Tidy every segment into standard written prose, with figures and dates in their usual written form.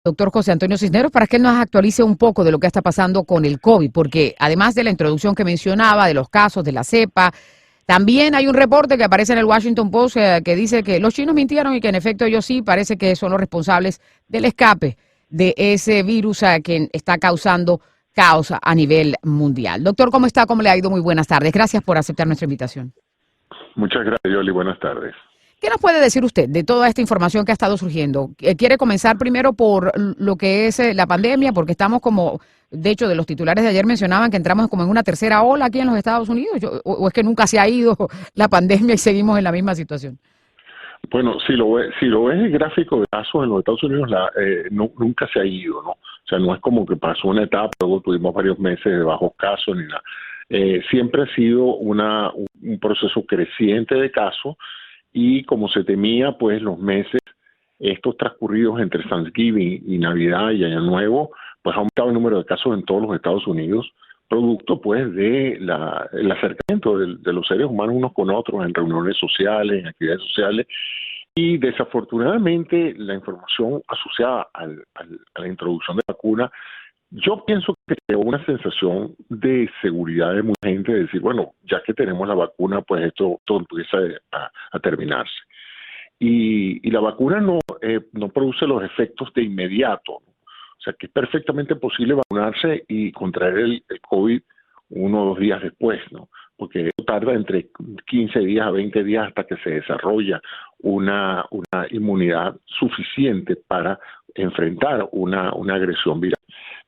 Doctor José Antonio Cisneros, para que él nos actualice un poco de lo que está pasando con el COVID, porque además de la introducción que mencionaba, de los casos de la cepa, también hay un reporte que aparece en el Washington Post que dice que los chinos mintieron y que en efecto ellos sí parece que son los responsables del escape de ese virus que está causando caos a nivel mundial. Doctor, ¿cómo está? ¿Cómo le ha ido? Muy buenas tardes. Gracias por aceptar nuestra invitación. Muchas gracias, Yoli. Buenas tardes. ¿Qué nos puede decir usted de toda esta información que ha estado surgiendo? ¿Quiere comenzar primero por lo que es la pandemia? Porque estamos como, de hecho, de los titulares de ayer mencionaban que entramos como en una tercera ola aquí en los Estados Unidos, o es que nunca se ha ido la pandemia y seguimos en la misma situación. Bueno, si lo ves el gráfico de casos en los Estados Unidos, nunca se ha ido, ¿no? O sea, no es como que pasó una etapa, luego tuvimos varios meses de bajos casos ni nada. Siempre ha sido un proceso creciente de casos y como se temía, pues los meses estos transcurridos entre Thanksgiving y Navidad y Año Nuevo, pues ha aumentado el número de casos en todos los Estados Unidos, producto pues de el acercamiento de los seres humanos unos con otros en reuniones sociales, en actividades sociales, y desafortunadamente la información asociada a la introducción de vacunas, yo pienso que creó una sensación de seguridad de mucha gente, de decir, bueno, ya que tenemos la vacuna, pues esto empieza a terminarse. Y la vacuna no produce los efectos de inmediato, ¿no? O sea que es perfectamente posible vacunarse y contraer el COVID 1 o 2 días después, ¿no? Porque eso tarda entre 15 días a 20 días hasta que se desarrolla una inmunidad suficiente para enfrentar una agresión viral.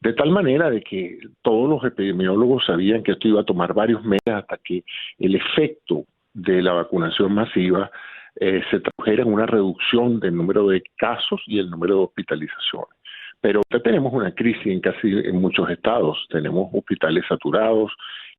De tal manera de que todos los epidemiólogos sabían que esto iba a tomar varios meses hasta que el efecto de la vacunación masiva se tradujera en una reducción del número de casos y el número de hospitalizaciones. Pero ya tenemos una crisis en muchos estados. Tenemos hospitales saturados,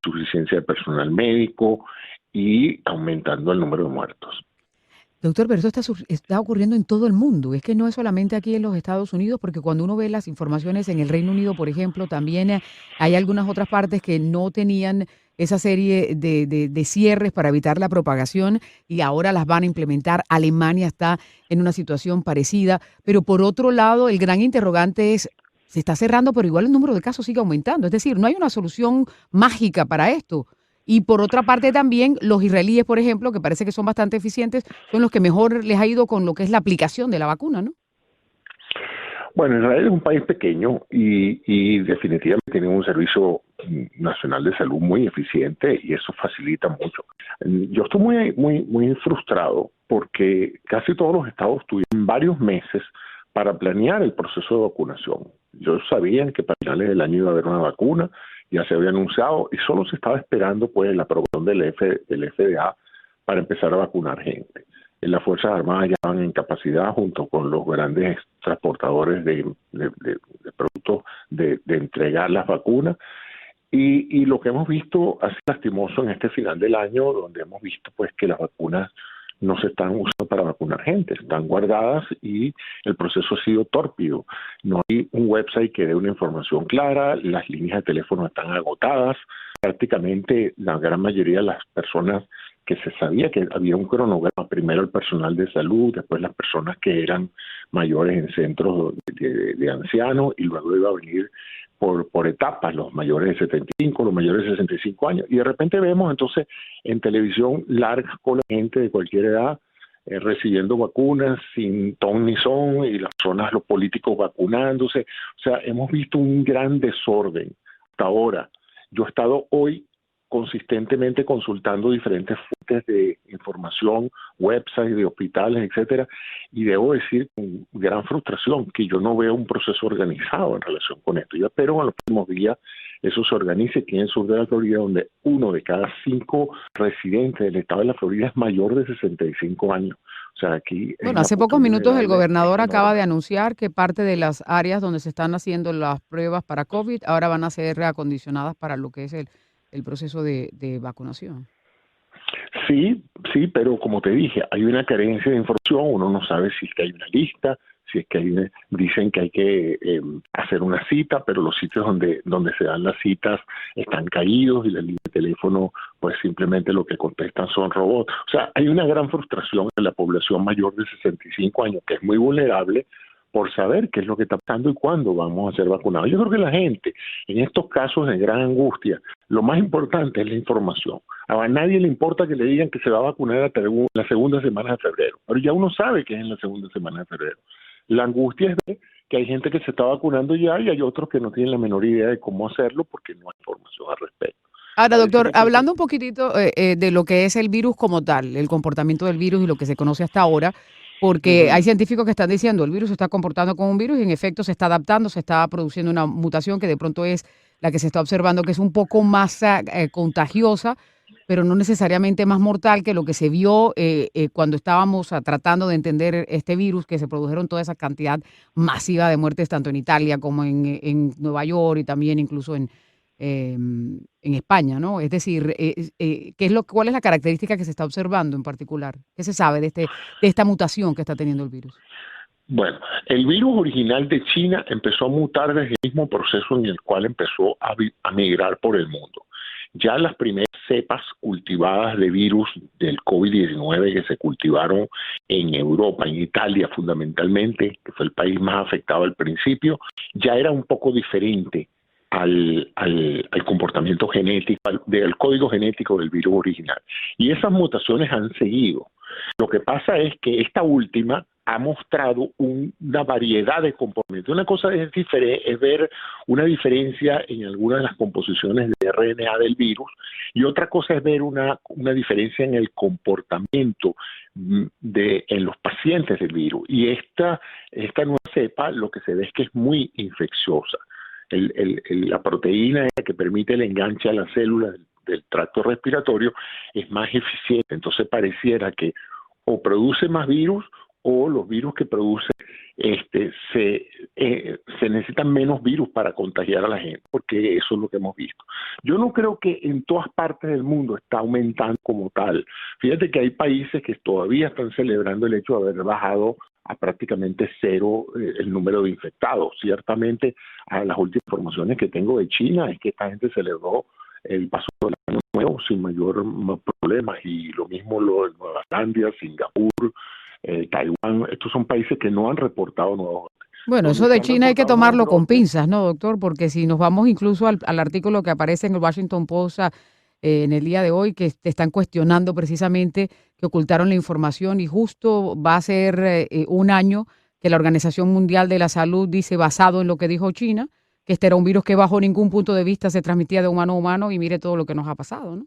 insuficiencia de personal médico y aumentando el número de muertos. Doctor, pero esto está ocurriendo en todo el mundo. Es que no es solamente aquí en los Estados Unidos, porque cuando uno ve las informaciones en el Reino Unido, por ejemplo, también hay algunas otras partes que no tenían esa serie de cierres para evitar la propagación y ahora las van a implementar. Alemania está en una situación parecida. Pero por otro lado, el gran interrogante es, se está cerrando, pero igual el número de casos sigue aumentando. Es decir, no hay una solución mágica para esto. Y por otra parte también los israelíes, por ejemplo, que parece que son bastante eficientes, son los que mejor les ha ido con lo que es la aplicación de la vacuna, ¿no? Bueno, Israel es un país pequeño y definitivamente tiene un servicio nacional de salud muy eficiente y eso facilita mucho. Yo estoy muy frustrado porque casi todos los estados tuvieron varios meses para planear el proceso de vacunación. Ellos sabían que para finales del año iba a haber una vacuna, ya se había anunciado y solo se estaba esperando pues la aprobación del FDA para empezar a vacunar gente. Las Fuerzas Armadas ya van en capacidad junto con los grandes transportadores de productos de entregar las vacunas y lo que hemos visto ha sido lastimoso en este final del año, donde hemos visto pues que las vacunas no se están usando para vacunar gente, están guardadas y el proceso ha sido tórpido. No hay un website que dé una información clara, las líneas de teléfono están agotadas, prácticamente la gran mayoría de las personas que se sabía que había un cronograma, primero el personal de salud, después las personas que eran mayores en centros de ancianos y luego iba a venir por etapas, los mayores de 75, los mayores de 65 años. Y de repente vemos entonces en televisión largas colas de gente de cualquier edad recibiendo vacunas sin ton ni son y las personas, los políticos vacunándose. O sea, hemos visto un gran desorden hasta ahora. Yo he estado hoy consistentemente consultando diferentes fuentes de información, websites de hospitales, etcétera, y debo decir con gran frustración que yo no veo un proceso organizado en relación con esto. Yo espero que en los próximos días eso se organice aquí en el sur de la Florida, donde 1 de cada 5 residentes del estado de la Florida es mayor de 65 años. O sea, aquí Bueno, hace pocos minutos el gobernador acaba de anunciar que parte de las áreas donde se están haciendo las pruebas para COVID ahora van a ser reacondicionadas para lo que es el proceso de vacunación. Sí, pero como te dije, hay una carencia de información, uno no sabe si es que hay una lista, si es que dicen que hay que hacer una cita, pero los sitios donde se dan las citas están caídos y la línea de teléfono pues simplemente lo que contestan son robots. O sea, hay una gran frustración en la población mayor de 65 años que es muy vulnerable por saber qué es lo que está pasando y cuándo vamos a ser vacunados. Yo creo que la gente, en estos casos de gran angustia, lo más importante es la información. A nadie le importa que le digan que se va a vacunar la segunda semana de febrero, pero ya uno sabe que es en la segunda semana de febrero. La angustia es ver que hay gente que se está vacunando ya y hay otros que no tienen la menor idea de cómo hacerlo porque no hay información al respecto. Ahora, doctor, Parece que hablando un poquitito de lo que es el virus como tal, el comportamiento del virus y lo que se conoce hasta ahora, porque hay Ujú. científicos que están diciendo el virus se está comportando como un virus y en efecto se está adaptando, se está produciendo una mutación que de pronto es la que se está observando, que es un poco más contagiosa, pero no necesariamente más mortal que lo que se vio cuando estábamos tratando de entender este virus, que se produjeron toda esa cantidad masiva de muertes tanto en Italia como en Nueva York y también incluso en España, ¿no? Es decir, ¿cuál es la característica que se está observando en particular? ¿Qué se sabe de esta mutación que está teniendo el virus? Bueno, el virus original de China empezó a mutar desde el mismo proceso en el cual empezó a migrar por el mundo. Ya las primeras cepas cultivadas de virus del COVID-19 que se cultivaron en Europa, en Italia fundamentalmente, que fue el país más afectado al principio, ya era un poco diferente al comportamiento genético, al código genético del virus original. Y esas mutaciones han seguido. Lo que pasa es que esta última ha mostrado una variedad de comportamientos. Una cosa es ver una diferencia en algunas de las composiciones de RNA del virus y otra cosa es ver una diferencia en el comportamiento en los pacientes del virus. Y esta nueva cepa lo que se ve es que es muy infecciosa. La proteína que permite el enganche a las células del tracto respiratorio es más eficiente. Entonces pareciera que o produce más virus o los virus que produce se necesitan menos virus para contagiar a la gente, porque eso es lo que hemos visto. Yo no creo que en todas partes del mundo está aumentando como tal. Fíjate que hay países que todavía están celebrando el hecho de haber bajado a prácticamente cero el número de infectados. Ciertamente, a las últimas informaciones que tengo de China es que esta gente celebró el paso del año nuevo sin mayor problemas, y lo mismo lo de Nueva Zelanda, Singapur, Taiwán. Estos son países que no han reportado nuevos. Bueno, Donde eso se de han China hay que reportado nuevos tomarlo con brotes. pinzas, ¿no, doctor? Porque si nos vamos incluso al artículo que aparece en el Washington Post en el día de hoy, que te están cuestionando precisamente que ocultaron la información y justo va a ser un año que la Organización Mundial de la Salud dice, basado en lo que dijo China, que este era un virus que bajo ningún punto de vista se transmitía de humano a humano y mire todo lo que nos ha pasado, ¿no?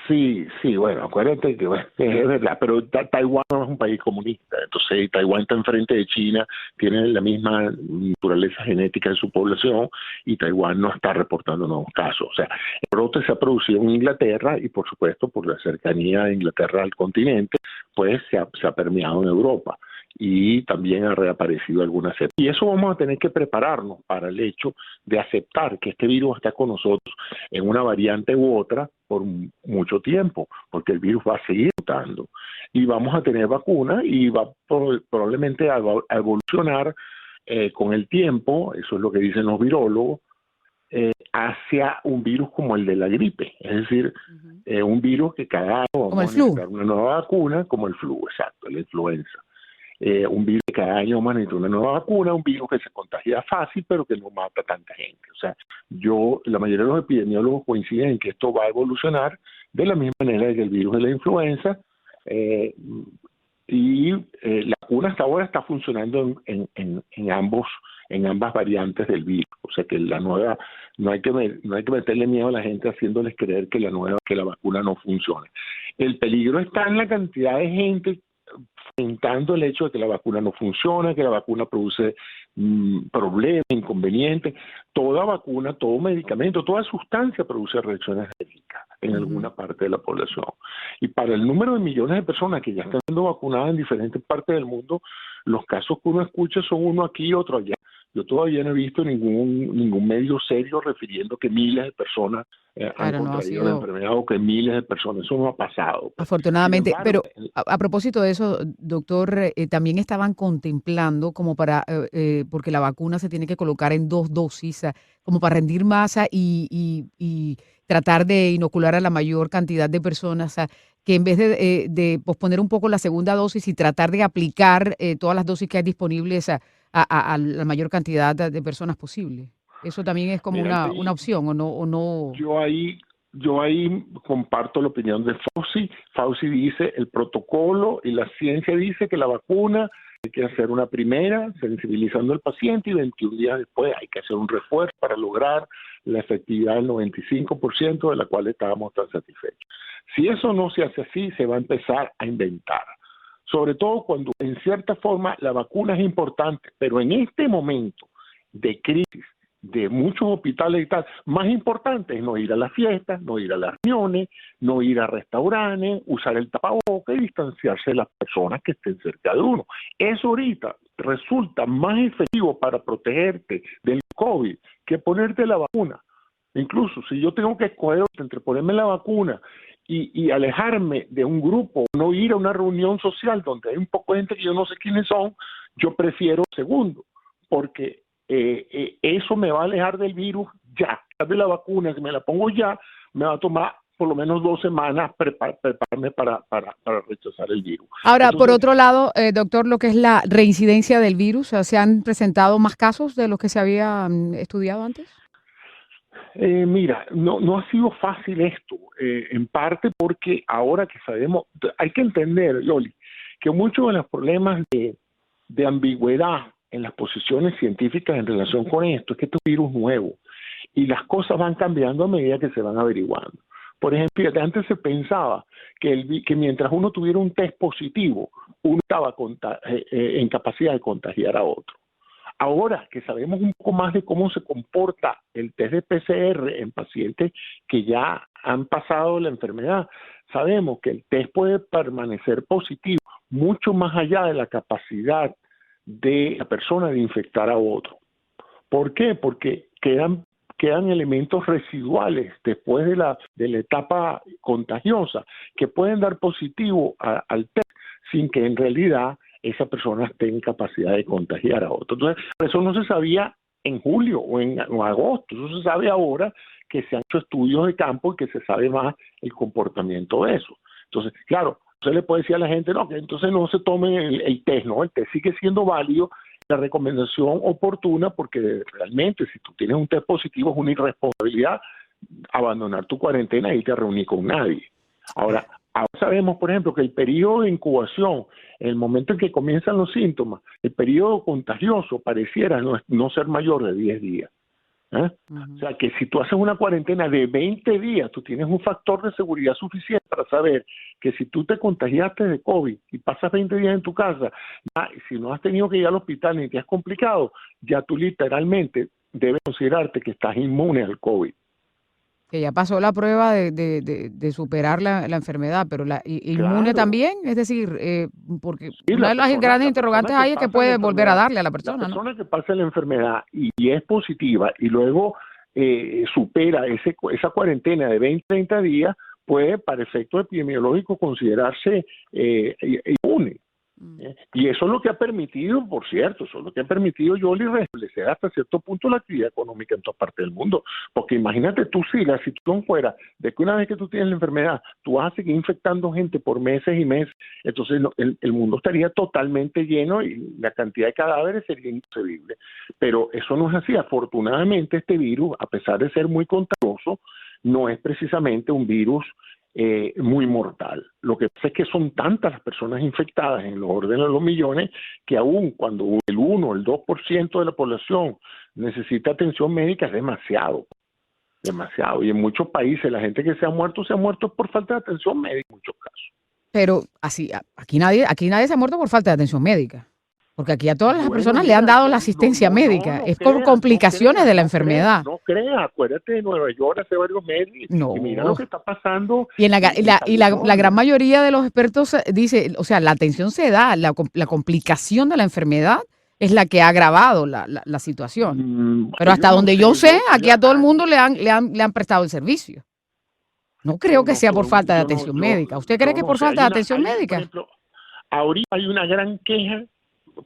Sí, sí, bueno, acuérdate que bueno, es verdad, pero Taiwán no es un país comunista, entonces Taiwán está enfrente de China, tiene la misma naturaleza genética de su población y Taiwán no está reportando nuevos casos. O sea, el brote se ha producido en Inglaterra y por supuesto por la cercanía de Inglaterra al continente, pues se ha permeado en Europa y también ha reaparecido algunas cepas. Y eso vamos a tener que prepararnos para el hecho de aceptar que este virus está con nosotros en una variante u otra por mucho tiempo, porque el virus va a seguir mutando y vamos a tener vacunas y va probablemente a evolucionar con el tiempo, eso es lo que dicen los virólogos, hacia un virus como el de la gripe, es decir, Ujú. un virus que cada año Como el vamos a flu. necesitar una nueva vacuna, como el flu, exacto, la influenza. Un virus que cada año vamos a necesitar una nueva vacuna, un virus que se contagia fácil, pero que no mata a tanta gente. O sea, la mayoría de los epidemiólogos coinciden en que esto va a evolucionar de la misma manera que el virus de la influenza, eh, la vacuna hasta ahora está funcionando en ambas variantes del virus. O sea que la nueva, no hay que meterle miedo a la gente haciéndoles creer que la vacuna no funciona. El peligro está en la cantidad de gente enfrentando el hecho de que la vacuna no funciona, que la vacuna produce problemas, inconvenientes. Toda vacuna, todo medicamento, toda sustancia produce reacciones alérgicas en Ujú. alguna parte de la población. Y para el número de millones de personas que ya están siendo vacunadas en diferentes partes del mundo, los casos que uno escucha son uno aquí y otro allá. Yo todavía no he visto ningún medio serio refiriendo que miles de personas han Claro, no ha contraído la sido. enfermedad o que miles de personas. Eso no ha pasado, pues. Sin Afortunadamente, embargo, pero a propósito de eso, doctor, también estaban contemplando como porque la vacuna se tiene que colocar en dos dosis, como para rendir masa y tratar de inocular a la mayor cantidad de personas, que en vez de posponer un poco la segunda dosis y tratar de aplicar todas las dosis que hay disponibles a la mayor cantidad de personas posible. Eso también es como Mira, una opción, o no. yo ahí, yo ahí comparto la opinión de Fauci. Fauci dice el protocolo y la ciencia dice que la vacuna hay que hacer una primera, sensibilizando al paciente, y 21 días después hay que hacer un refuerzo para lograr la efectividad del 95% de la cual estábamos tan satisfechos. Si eso no se hace así, se va a empezar a inventar. Sobre todo cuando en cierta forma la vacuna es importante, pero en este momento de crisis, de muchos hospitales y tal, más importante es no ir a las fiestas, no ir a las reuniones, no ir a restaurantes, usar el tapaboca y distanciarse de las personas que estén cerca de uno. Eso ahorita resulta más efectivo para protegerte del COVID que ponerte la vacuna. Incluso si yo tengo que escoger entre ponerme la vacuna y alejarme de un grupo, no ir a una reunión social donde hay un poco de gente que yo no sé quiénes son, yo prefiero el segundo, porque eso me va a alejar del virus ya. De la vacuna, si me la pongo ya, me va a tomar por lo menos 2 semanas prepararme para rechazar el virus. Ahora, por Entonces, otro lado, doctor, lo que es la reincidencia del virus, ¿se han presentado más casos de los que se había estudiado antes? Mira, no ha sido fácil esto, en parte porque ahora que sabemos, hay que entender, Yoli, que muchos de los problemas de ambigüedad en las posiciones científicas en relación con esto es que esto es un virus nuevo y las cosas van cambiando a medida que se van averiguando. Por ejemplo, antes se pensaba que mientras uno tuviera un test positivo, uno estaba en capacidad de contagiar a otro. Ahora que sabemos un poco más de cómo se comporta el test de PCR en pacientes que ya han pasado la enfermedad, sabemos que el test puede permanecer positivo mucho más allá de la capacidad de la persona de infectar a otro. ¿Por qué? Porque quedan elementos residuales después de la etapa contagiosa que pueden dar positivo al test sin que en realidad esa persona esté en capacidad de contagiar a otro. Entonces, eso no se sabía en julio o en agosto, eso se sabe ahora que se han hecho estudios de campo y que se sabe más el comportamiento de eso. Entonces, claro, se le puede decir a la gente, no, que entonces no se tome el test, ¿no? El test sigue siendo válido, la recomendación oportuna, porque realmente si tú tienes un test positivo es una irresponsabilidad abandonar tu cuarentena y irte a reunir con nadie. Ahora sabemos, por ejemplo, que el periodo de incubación, en el momento en que comienzan los síntomas, el periodo contagioso pareciera no ser mayor de 10 días. O sea, que si tú haces una cuarentena de 20 días, tú tienes un factor de seguridad suficiente para saber que si tú te contagiaste de COVID y pasas 20 días en tu casa, ya, si no has tenido que ir al hospital ni te has complicado, ya tú literalmente debes considerarte que estás inmune al COVID. Que ya pasó la prueba de superar la enfermedad, pero inmune Claro. también, es decir, porque Sí, una de las grandes interrogantes ahí es que puede volver a darle a la la persona, ¿no? persona que pasa la enfermedad y es positiva y luego supera esa cuarentena de 20-30 días, puede, para efectos epidemiológicos, considerarse inmune. Y eso es lo que ha permitido, por cierto, eso es lo que ha permitido, Yoli, restablecer hasta cierto punto la actividad económica en toda parte del mundo. Porque imagínate tú, si la situación fuera de que una vez que tú tienes la enfermedad, tú vas a seguir infectando gente por meses y meses, entonces el mundo estaría totalmente lleno y la cantidad de cadáveres sería inconcebible. Pero eso no es así. Afortunadamente, este virus, a pesar de ser muy contagioso, no es precisamente un virus muy mortal. Lo que pasa es que son tantas las personas infectadas en los órdenes de los millones que aún cuando el 1 o el 2% de la población necesita atención médica es demasiado. Y en muchos países la gente que se ha muerto por falta de atención médica en muchos casos. Pero aquí nadie se ha muerto por falta de atención médica. Porque aquí a todas las Bueno, personas le mira, han dado la asistencia médica. Es por creas, complicaciones de la enfermedad. No creas, acuérdate de Nueva York hace varios meses y mira lo No. que está pasando. Y la California. gran mayoría de los expertos dice, o sea, la atención se da, la complicación de la enfermedad es la que ha agravado la situación. Pero hasta yo no donde sé, yo sé, aquí a todo el mundo le han prestado el servicio. No creo que sea por falta de atención médica. ¿Usted cree que es por falta de atención por médica? ejemplo, ahorita hay una gran queja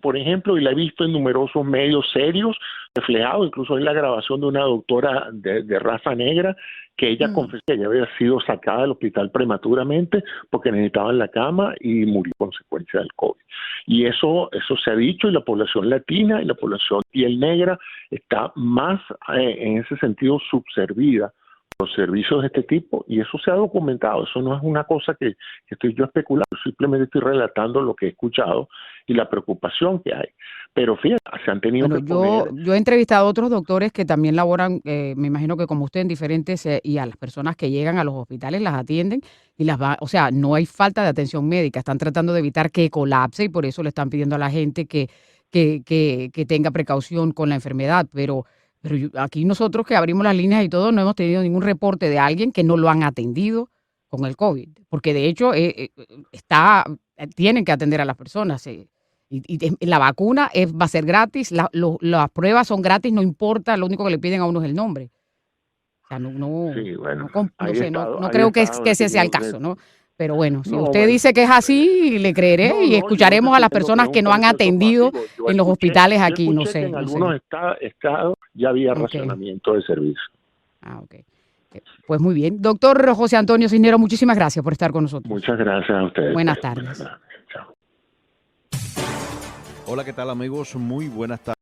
por ejemplo, y la he visto en numerosos medios serios, reflejado, incluso en la grabación de una doctora de raza negra, que ella Mm. confesó que ella había sido sacada del hospital prematuramente porque necesitaba en la cama y murió a consecuencia del COVID. Y eso se ha dicho, y la población latina y la población piel negra está más en ese sentido subservida los servicios de este tipo, y eso se ha documentado. Eso no es una cosa que estoy yo especulando, simplemente estoy relatando lo que he escuchado y la preocupación que hay. Pero fíjate, se han tenido Bueno, que poner. yo he entrevistado a otros doctores que también laboran, me imagino que como usted, en diferentes, y a las personas que llegan a los hospitales las atienden y o sea, no hay falta de atención médica, están tratando de evitar que colapse y por eso le están pidiendo a la gente que tenga precaución con la enfermedad, pero aquí nosotros que abrimos las líneas y todo, no hemos tenido ningún reporte de alguien que no lo han atendido con el COVID, porque de hecho tienen que atender a las personas. La vacuna va a ser gratis, las pruebas son gratis, no importa, lo único que le piden a uno es el nombre. O sea, Sí, bueno, no hay sé, estado, no hay creo que estado, he ese sea el tenido que. caso, ¿no? Pero bueno, si No, usted bueno. dice que es así, le creeré No, y no, yo no te escucharemos a estoy las diciendo que personas es que un no han proceso atendido masivo. en los hospitales Yo aquí, no escuché que sé, en no sé. algunos estados ya había Ok, racionamiento de servicio. ok. Pues muy bien. Doctor José Antonio Cisneros, muchísimas gracias por estar con nosotros. Muchas gracias a ustedes. Buenas Pues. Buenas tardes. tardes. Chao. Hola, ¿qué tal amigos? Muy buenas tardes.